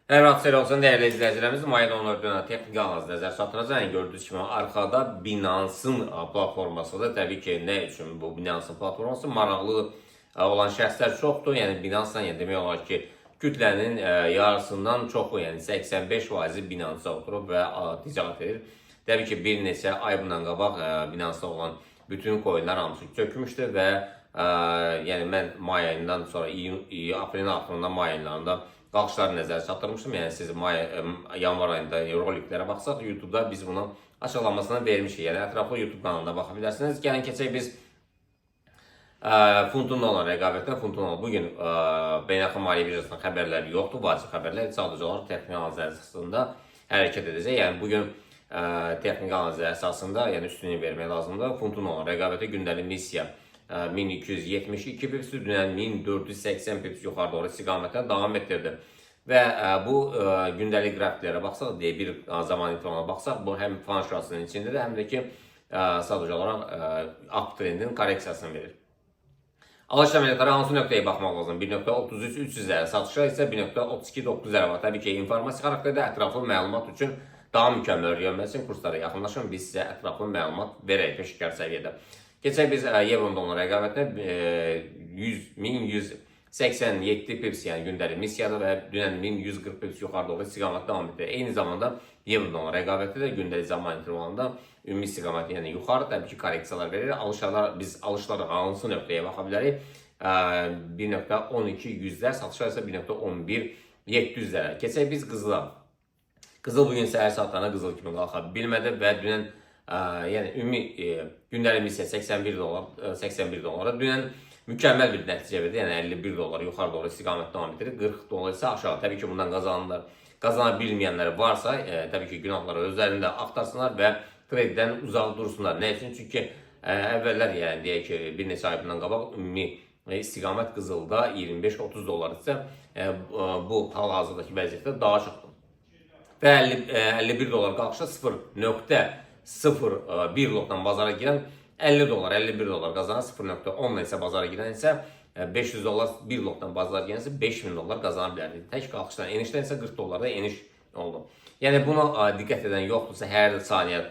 Hər vaxt xeyir olsun dəyərli izləyicilərimiz. Maya 14-dən texniki analiz nəzər çatdıracaq. Yəni gördüyünüz kimi arxada Binance-ın platformasıdır. Təbii ki, nə üçün bu Binance-ın platforması maraqlı olan şəxslər çoxdur. Yəni Binance-dan yəni demək olar ki, kütlənin yarısından çoxu, yəni 85% Binance-a oturub və ticarət edir. Təbii ki, bir neçə ay bundan qabaq Binance-da olan bütün coinlər hamısı çökmüşdü və yəni mən may ayından sonra aprelin axırında may aylarında qalxışları nəzərə çatdırmışdım. Yəni siz yanvar ayında roliklərə baxsaq, YouTube-da biz bunun açıqlamasını vermişik. Yəni ətraflı YouTube kanalına baxa bilərsiniz. Gəlin keçək biz funtun olan rəqabətdən funtun olan. Bugün beynəlxalq maliyyə birjasının xəbərləri yoxdur, vacib xəbərlər sadəcə olaraq texniki analiz əsasında hərəkət edəcək. Yəni bugün texniki analiz əsasında yəni üstünlük vermək lazımdır. Funtun olan rəqabətə gündəlik missiya 1272 pips, dünən 1480 pips yuxarı doğru istiqamətlə davam etdirdi. Və bu gündəlik qrafiklərə baxsaq, bir zaman intervalına baxsaq, bu həm fan şurasının içindədir, həm də ki, sadəcə olaraq up trendin korreksiyasını verir. Alış əməliyyatları hansı nöqtəyə baxmaq lazım? 1.33-300-lərə, satışlar isə 1.32-900-lərə var. Təbii ki, informasiya xarakterdə ətraflı məlumat üçün daha mükəmməl öyrənməsi kurslara yaxınlaşın. Biz sizə ətraflı məlumat verək peşəkar səviyyədə. Keçək biz Euro-Dollar rəqabətinə 1187 pips, yəni gündəlik missiyadır və dünən 1140 pips yuxarı doğru istiqamət davam edir. Eyni zamanda Euro-Dollar rəqabəti də gündəlik zaman intervalında ümumi istiqaməti, yəni yuxarı təbii ki, korreksiyalar verir. Biz alışlara hansı nöqtəyə baxa bilərik? 1.12-100-lər, satışlar isə 1.11-700-lərə. Keçək biz qızıla. Qızıl bugün səhər saatlarına qızıl kimi qalxa bilmədi və dünən yəni ümumi gündəlik missiya 81 dollara. Dünən mükəmməl bir nəticə verdi. Yəni 51 dollar yuxarı doğru istiqamət davam edir. 40 dollar isə aşağı. Təbii ki, bundan qazana bilməyənlər varsa, təbii ki, günahları özlərində axtarsınlar və tradedən uzaq dursunlar. Nə üçün? Çünki əvvəllər, yəni deyək ki, bir neçə ay bundan qabaq ümumi istiqamət qızılda 25-30 dollar isə bu hal-hazırdakı vəziyyətdə daha çoxdur. Və 51 dollar qalxışa 0.01 lotdan bazara girən 50 dollar, 51 dollar qazanan 0.10 isə bazara girən isə 500 dollar bir lotdan bazara girən isə 5000 dollar qazana bilərdi. Tək qalxışdan, enişdən isə 40 dollarda eniş oldu. Yəni buna diqqət edən yoxdursa, hər saniyə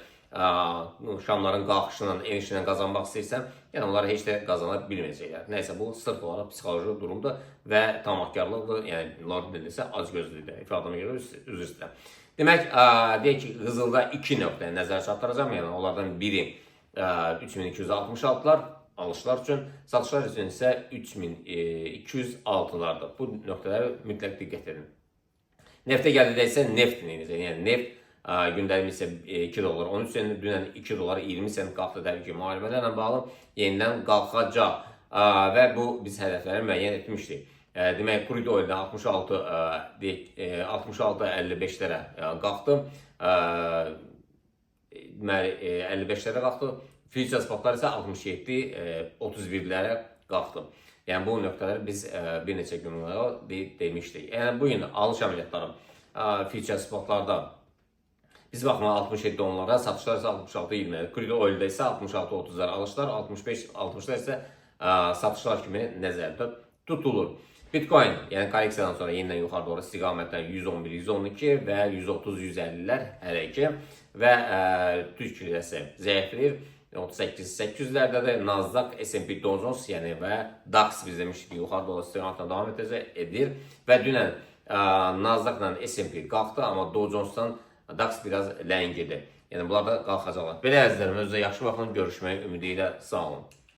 şamların qalxışından, enişindən qazanmaq istəyirsən, yəni onlar heç də qazana bilməyəcəklər. Nəysə, bu sırf olaraq psixoloji durumdur və tamahkarlıqdır, yəni onlar bilirsə acgözlükdür. İfadəmə görə üzr istəyirəm. Demək, deyək ki, qızılda 2 nöqtəni nəzərə çatdıracağım, yəni onlardan biri 3266-lar alışlar üçün, satışlar üçün isə 3206-lardır. Bu nöqtələrə mütləq diqqət edin. Neftə gəldikdə isə neft necə? Yəni neft gündəlik isə 2 dollar 13 sent, dünən 2 dollar 20 sent qalxdı. Təbii ki, müharibələrlə bağlı yenidən qalxacaq və bu biz hədəfləri müəyyən etmişdik. Demək, crude oildə 66-55-lərə qalxdı. Deməli, 55-lərə qalxdı. Future spotlar isə 67-31-lərə qalxdı. Yəni, bu nöqtələri biz bir neçə gün demişdik. Yəni, bugün alış əməliyyatları future spotlarda biz baxma 67 onlara, satışlar isə 66-20, crude oildə isə 66-30-lar alışlar, 65-60-lar isə satışlar kimi nəzərdə tutulur. Bitcoin, yəni korreksiyadan sonra yenidən yuxarı doğru istiqamətdən 111-112 və 130-150-lər hələ ki və Türk lirəsi zəifləyir. 38-800-lərdədir. Nasdaq, S&P 500, yəni və DAX biz demişdik ki, yuxarı doğru istiqamətlə davam edir və dünən Nasdaqla S&P qalxdı, amma Dow Jones-dan DAX biraz ləngidir. Yəni bunlar da qalxacaqlar. Belə əzizlərim, özünüzə yaxşı baxın, görüşmək ümidi ilə sağ olun.